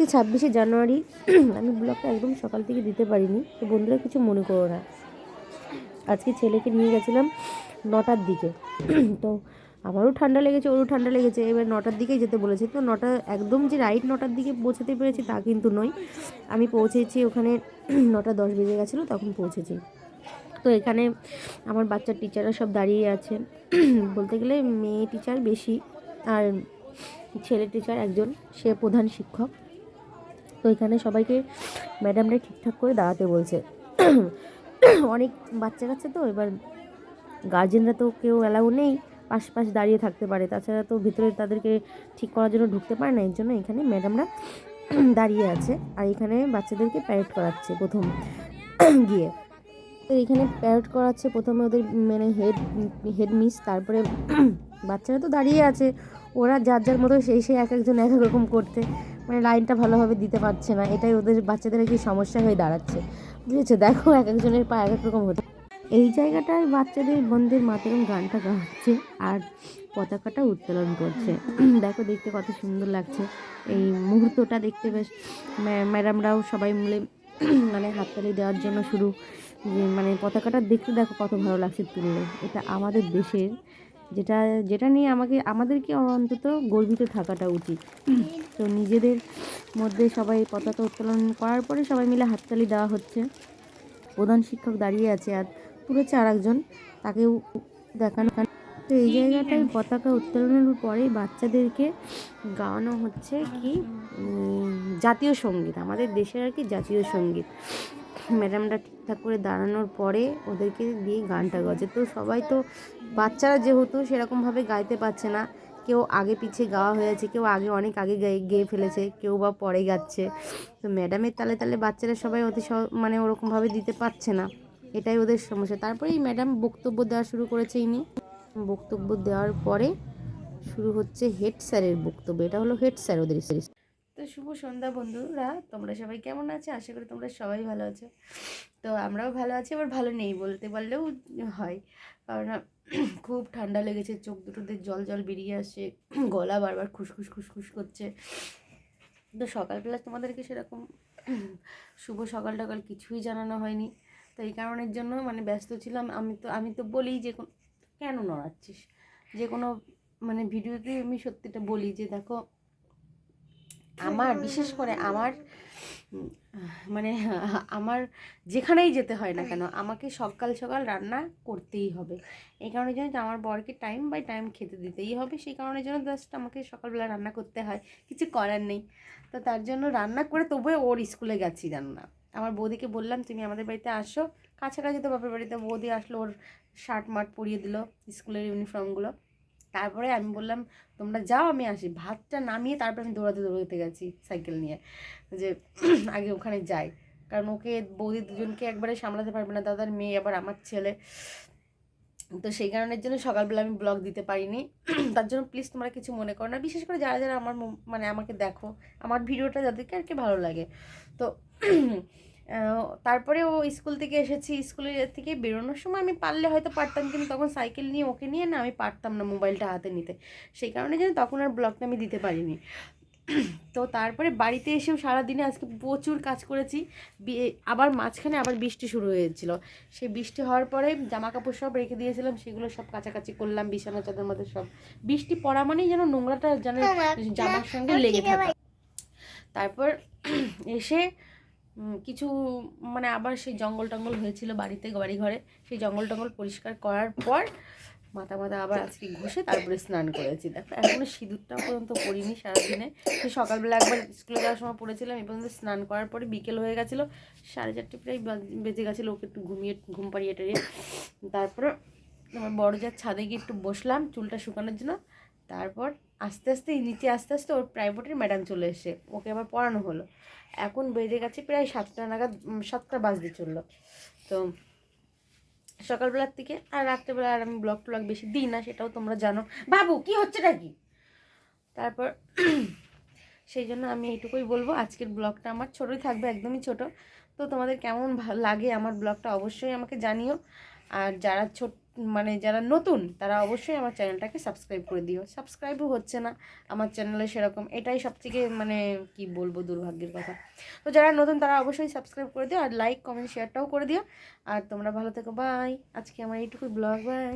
আজকে 26শে জানুয়ারি। আমি ব্লগটা একদম সকাল থেকে দিতে পারিনি, তো বন্ধুরা কিছু মনে করো না। আজকে ছেলেকে নিয়ে গেছিলাম 9টার দিকে। তো আমারও ঠান্ডা লেগেছে, ওরও ঠান্ডা লেগেছে। এবার 9টার দিকেই যেতে বলেছে, তো 9টা একদম যে রাইট 9টার দিকে পৌঁছাতে পেরেছি তা কিন্তু নয়। আমি পৌঁছেছি ওখানে 9টা 10 বেজে গেছিলো, তখন পৌঁছেছি। তো এখানে আমার বাচ্চার টিচাররা সব দাঁড়িয়ে আছে। বলতে গেলে মেয়ে টিচার বেশি, আর ছেলে টিচার একজন, সে প্রধান শিক্ষক। তো এখানে সবাইকে ম্যাডামরা ঠিকঠাক করে দাঁড়াতে বলছে। অনেক বাচ্চা কাচ্চা, তো এবার গার্জেনরা তো কেউ অ্যালাউ নেই, পাশ দাঁড়িয়ে থাকতে পারে, তাছাড়া তো ভিতরে তাদেরকে ঠিক করার জন্য ঢুকতে পারে না। এর জন্য এখানে ম্যাডামরা দাঁড়িয়ে আছে, আর এখানে বাচ্চাদেরকে প্যারেড করাচ্ছে প্রথম গিয়ে। তো এখানে প্যারেড করাচ্ছে প্রথমে ওদের মানে হেড মিস, তারপরে বাচ্চারা তো দাঁড়িয়ে আছে, ওরা যার যার মতো সেই এক একজন এক এক রকম করতে, মানে লাইনটা ভালোভাবে দিতে পারছে না। এটাই ওদের বাচ্চাদের কি সমস্যা হয়ে দাঁড়াচ্ছে, বুঝেছো? দেখো এক একজনের পা এক এক রকম হচ্ছে। এই জায়গাটায় বাচ্চাদের বন্দের মাতরম গানটা গাওয়াচ্ছে আর পতাকাটা উত্তোলন করছে। দেখো দেখতে কত সুন্দর লাগছে এই মুহূর্তটা দেখতে। বেশ ম্যাডামরাও সবাই মিলে মানে হাততালি দেওয়ার জন্য শুরু, যে মানে পতাকাটা দেখতে দেখো কত ভালো লাগছে তুললে। এটা আমাদের দেশের, যেটা যেটা নিয়ে আমাদেরকে অন্তত গর্বিত থাকাটা উচিত। তো নিজেদের মধ্যে সবাই পতাকা উত্তোলন করার পরে সবাই মিলে হাততালি দেওয়া হচ্ছে। প্রধান শিক্ষক দাঁড়িয়ে আছে আর তুলেছে আর একজন, তাকেও দেখানো। তো এই জায়গাটায় পতাকা উত্তোলনের পরে বাচ্চাদেরকে গাওয়ানো হচ্ছে কি জাতীয় সঙ্গীত, আমাদের দেশের আর কি জাতীয় সঙ্গীত। ম্যাডামরা ঠিকঠাক করে দাঁড়ানোর পরে ওদেরকে দিয়ে গানটা গাচ্ছে। তো সবাই তো বাচ্চারা যেহেতু সেরকমভাবে গাইতে পারছে না, কেউ আগে পিছিয়ে গাওয়া হয়েছে, কেউ আগে অনেক আগে গেয়ে ফেলেছে, কেউ বা পরে গাচ্ছে। তো ম্যাডামের তালে তালে বাচ্চারা সবাই মানে ওরকমভাবে দিতে পারছে না, এটাই ওদের সমস্যা। তারপরে এই ম্যাডাম বক্তব্য দেওয়া শুরু করেছে। ইনি বক্তব্য দেওয়ার পরে শুরু হচ্ছে হেড স্যারের বক্তব্য। এটা হলো হেড স্যার ওদের। তো শুভ সন্ধ্যা বন্ধুরা, তোমরা সবাই কেমন আছো? আশা করি তোমরা সবাই ভালো আছো। তো আমরাও ভালো আছি, আবার ভালো নেই বলতে পারলেও হয়, কারণ খুব ঠান্ডা লেগেছে, চোখ দুটোতে জল জল বেরিয়ে আসে, গলা বারবার খুসখুস খুসখুস করছে। তো সকালবেলা তোমাদেরকে সেরকম শুভ সকাল টকাল কিছুই জানানো হয়নি, তো এই কারণের জন্য মানে ব্যস্ত ছিলাম। আমি তো বলি যে কেন নড়াচ্ছিস, যে কোনো মানে ভিডিওতে আমি সত্যিটা বলি যে দেখো, আমার বিশেষ করে আমার মানে আমার যেখানেই যেতে হয় না কেন, আমাকে সকাল সকাল রান্না করতেই হবে। এই কারণের জন্য আমার বরকে টাইম বাই টাইম খেতে দিতেই হবে, সেই কারণের জন্য জাস্ট আমাকে সকালবেলা রান্না করতে হয়, কিছু করার নেই। তো তার জন্য রান্না করে তবুও ওর স্কুলে গেছি রান্না। আমার বৌদিকে বললাম তুমি আমাদের বাড়িতে আসো, কাছাকাছি তো বাপের বাড়িতে। বৌদি আসলো, ওর শার্ট মার্ট পরিয়ে দিল, স্কুলের ইউনিফর্মগুলো। তারপরে আমি বললাম তোমরা যাও, আমি আসি। ভাতটা নামিয়ে তারপরে আমি দৌড়াতে গেছি সাইকেল নিয়ে, যে আগে ওখানে যাই, কারণ ওকে বৌদি দুজনকে একবারে সামলাতে পারবে না, দাদার মেয়ে আবার আমার ছেলে। তো সেই কারণের জন্য সকালবেলা আমি ব্লগ দিতে পারিনি। তার জন্য প্লিজ তোমরা কিছু মনে করো না, বিশেষ করে যারা যারা আমার মানে আমাকে দেখো, আমার ভিডিওটা যাদেরকে আর কি ভালো লাগে। তো তারপরে ও স্কুল থেকে এসেছি, স্কুলের থেকে বেরোনোর সময় আমি পারলে হয়তো পারতাম, কিন্তু তখন সাইকেল নিয়ে ওকে নিয়ে না আমি পারতাম না মোবাইলটা হাতে নিতে, সেই কারণে যেন তখন আর ব্লগটা আমি দিতে পারিনি। তো তারপরে বাড়িতে এসেও সারাদিনে আজকে প্রচুর কাজ করেছি। আবার মাঝখানে আবার বৃষ্টি শুরু হয়েছিল, সেই বৃষ্টি হওয়ার পরে জামা কাপড় সব রেখে দিয়েছিলাম, সেগুলো সব কাচাকাচি করলাম, বিছানা চাদর মধ্যে সব। বৃষ্টি পড়া মানেই যেন নোংরাটা যেন জামার সঙ্গে লেগে থাকে। তারপর এসে কিছু মানে আবার সেই জঙ্গল টঙ্গল হয়েছিল বাড়িতে, বাড়ি ঘরে, সেই জঙ্গল টঙ্গল পরিষ্কার করার পর মাথা আবার আজকে ঘষে তারপরে স্নান করেছি। দেখো এখনও সিঁদুরটা পর্যন্ত পরিনি সারাদিনে। সেই সকালবেলা একবার স্কুলে যাওয়ার সময় পড়েছিলাম, এই পর্যন্ত স্নান করার পরে বিকেল হয়ে গেছিলো, 4:30 প্রায় বেজে গেছিলো। ওকে একটু ঘুম পাড়িয়ে টাড়িয়ে তারপরে আমার বড় যার ছাদে গিয়ে একটু বসলাম চুলটা শুকানোর জন্য। তারপর আস্তে আস্তে ওর প্রাইভেটের ম্যাডাম চলে এসে ওকে আবার পড়ানো হলো। এখন বেজে গেছে প্রায় 7টা নাগাদ, 7টা বাজতে চললো। তো সকালবেলার থেকে আর রাত্রেবেলা আর আমি ব্লগ ট্লগ বেশি দিই না, সেটাও তোমরা জানো। বাবু কি হচ্ছেটা কি? তারপর সেই জন্য আমি এইটুকুই বলবো, আজকের ব্লগটা আমার ছোটোই থাকবে, একদমই ছোটো। তো তোমাদের কেমন লাগে আমার ব্লগটা অবশ্যই আমাকে জানিও। আর যারা মানে যারা নতুন তারা অবশ্যই আমার চ্যানেলটাকে সাবস্ক্রাইব করে দিও। সাবস্ক্রাইবও হচ্ছে না আমার চ্যানেলে সেরকম, এটাই সবথেকে মানে কি বলবো দুর্ভাগ্যের কথা। তো যারা নতুন তারা অবশ্যই সাবস্ক্রাইব করে দিও, আর লাইক কমেন্ট শেয়ারটাও করে দিও। আর তোমরা ভালো থেকো, বাই। আজকে আমার এইটুকুই ব্লগ, বাই।